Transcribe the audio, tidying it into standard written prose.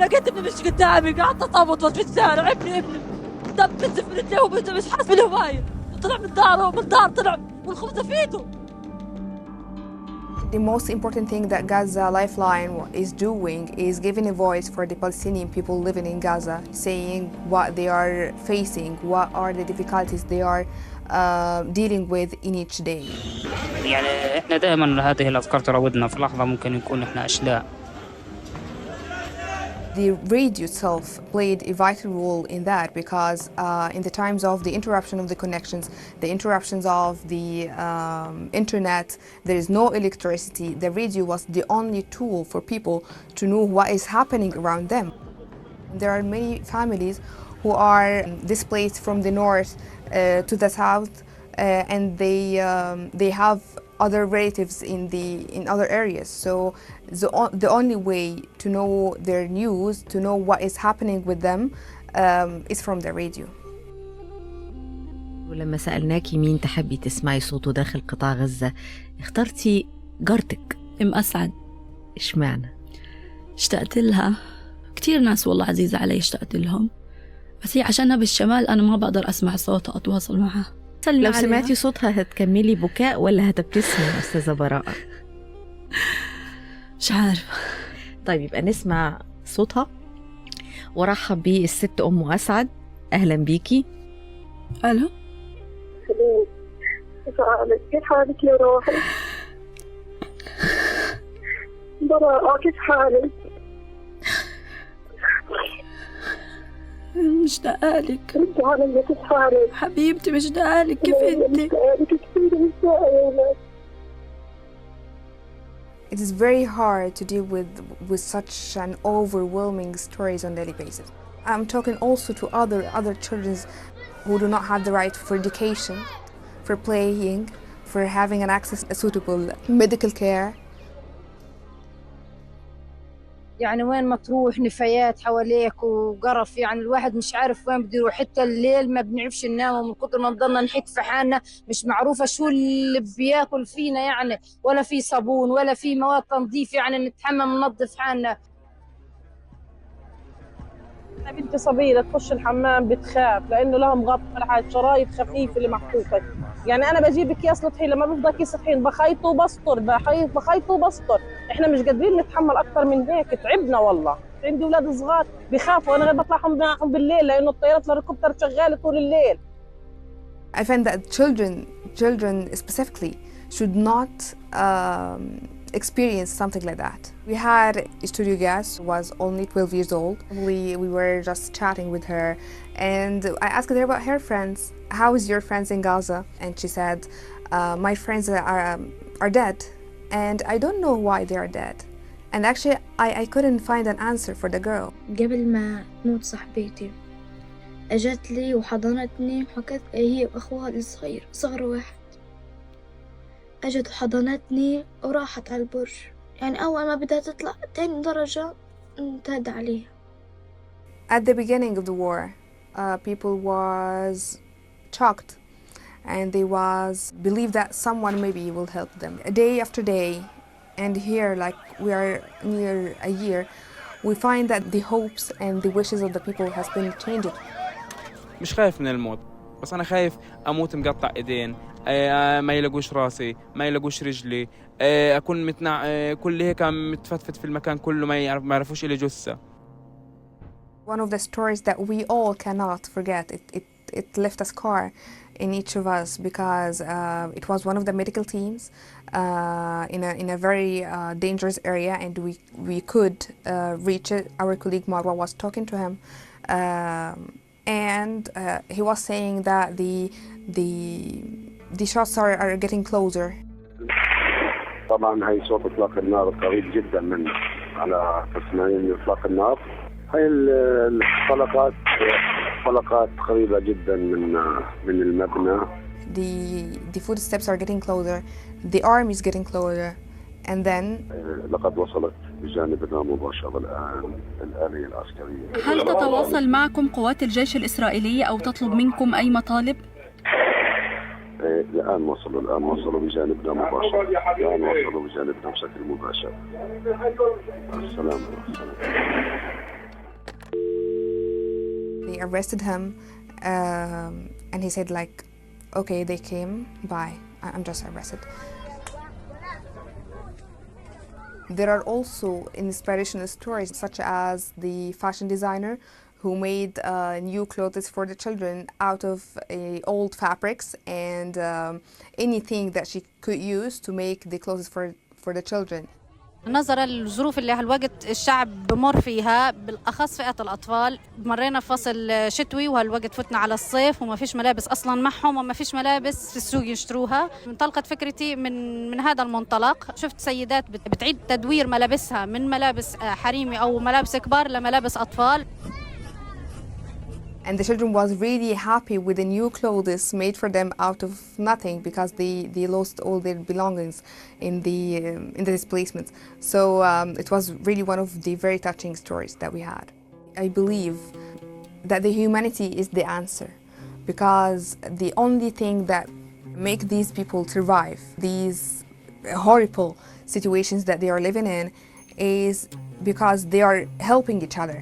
لقيت ابني مش قدامي قاعد تطوط في الشارع، ابني دم بنزف من رجليه ومش حاسس بالهواية، وطلع من داره ومن دار طلع والخبزة في ايده. The most important thing that Gaza Lifeline is doing is giving a voice for the Palestinian people living in Gaza, saying what they are facing, what are the difficulties they are dealing with in each day. يعني احنا دائما هذه الافكار تراودنا، في لحظه ممكن نكون احنا اشلاء. The radio itself played a vital role in that because in the times of the interruption of the connections, the interruptions of the internet, there is no electricity. The radio was the only tool for people to know what is happening around them. There are many families who are displaced from the north to the south, and they have other relatives in other areas. So the only way to know their news, to know what is happening with them, is from the radio. ولما سألناكي مين تحبي تسمعي صوته داخل قطاع غزة، اخترتي جارتك أم أسعد. اشمعنى؟ اشتقت لها، كتير ناس والله عزيزة علي اشتقت لهم، بس هي عشانها بالشمال أنا ما بقدر أسمع صوتها أتواصل معها. لو سمعتي صوتها هتكملي بكاء ولا هتبتسمي يا أستاذة براءة؟ مش عارفة. طيب يبقى نسمع صوتها ورحب بيه الست أم أسعد. أهلا بيكي. ألو. كيف حالك يا روحي؟ براءة كيف حالك؟ مشتاقة لك. ردي علي كيف حالك؟ حبيبتي مشتاقة لك، كيف انت؟ مشتاقة لك كثير، مشتاقة يا ولاد. It is very hard to deal with such an overwhelming stories on daily basis. I'm talking also to other children who do not have the right for education, for playing, for having an access to suitable medical care. يعني وين ما تروح نفايات حواليك وقرف، يعني الواحد مش عارف وين بده يروح، حتى الليل ما بنعرفش ننام ومن كتر ما نضلنا نحك في حالنا، مش معروفة شو اللي بياكل فينا يعني، ولا في صابون ولا في مواد تنظيف يعني نتحمم ننظف حالنا. بنتي صبية تخش الحمام بتخاف لأنه لها مغطى على شرايط خفيفة اللي محطوطة، يعني أنا بجيب أكياس طحين لما بفضل كيس طحين بخيطه وبسطر، بخيطه وبسطر، إحنا مش قادرين نتحمل أكثر من هيك، تعبنا والله. عندي أولاد صغار بخافوا، أنا غير بطلعهم معهم بالليل لأنه الطيارات الهليكوبتر شغالة طول الليل. I find that children specifically should not experience something like that. We had a studio guest who was only 12 years old. We were just chatting with her and I asked her about her friends. How is your friends in Gaza? And she said, my friends are dead and I don't know why they are dead. And actually I couldn't find an answer for the girl. قبل ما تموت صاحبتي اجت لي وحضنتني وحكت هي واخوها الصغير صغر واحد، اجت وحضنتني وراحت على البرج، يعني اول ما بدها تطلع تاني درجة انتهد عليها. At the beginning of the war, people was shocked and they was believed that someone maybe will help them. Day after day, and here like we are near a year, we find that the hopes and the wishes of the people has been changed. مش خايف من الموت، بس أنا خايف أموت مقطع إيدين، ما يلاقوش راسي، ما يلاقوش رجلي، أكون كل هيك متفتفت في المكان كله، ما يعرفوش إلي جثة. One of the stories that we all cannot forget. It left a scar in each of us because it was one of the medical teams in a very dangerous area, and we could reach it. Our colleague Marwa was talking to him, and he was saying that the shots are getting closer. طبعا هي صوت اطلاق النار قريب جدا من على تسمعين اطلاق النار. هاي الحلقات قريبة جدا من المبنى. The footsteps are getting closer. The arm is getting closer, and then لقد وصلت بجانبنا مباشرة الآلية العسكرية. هل تتواصل معكم قوات الجيش الإسرائيلية أو تطلب منكم أي مطالب؟ الآن وصلوا بجانبنا مباشرة. الآن وصلوا بجانبنا بشكل مباشر. السلام. They arrested him, and he said like, okay, they came, bye, I'm just arrested. There are also inspirational stories, such as the fashion designer who made new clothes for the children out of old fabrics and anything that she could use to make the clothes for the children. نظرا للظروف اللي هالوقت الشعب بمر فيها بالأخص فئة الأطفال، مرينا فصل شتوي وهالوقت فتنا على الصيف وما فيش ملابس أصلا معهم وما فيش ملابس في السوق يشتروها. انطلقت فكرتي من هذا المنطلق. شفت سيدات بتعيد تدوير ملابسها من ملابس حريمي أو ملابس كبار لملابس أطفال. And the children was really happy with the new clothes made for them out of nothing, because they lost all their belongings in the displacement. So it was really one of the very touching stories that we had. I believe that the humanity is the answer, because the only thing that make these people survive these horrible situations that they are living in is because they are helping each other.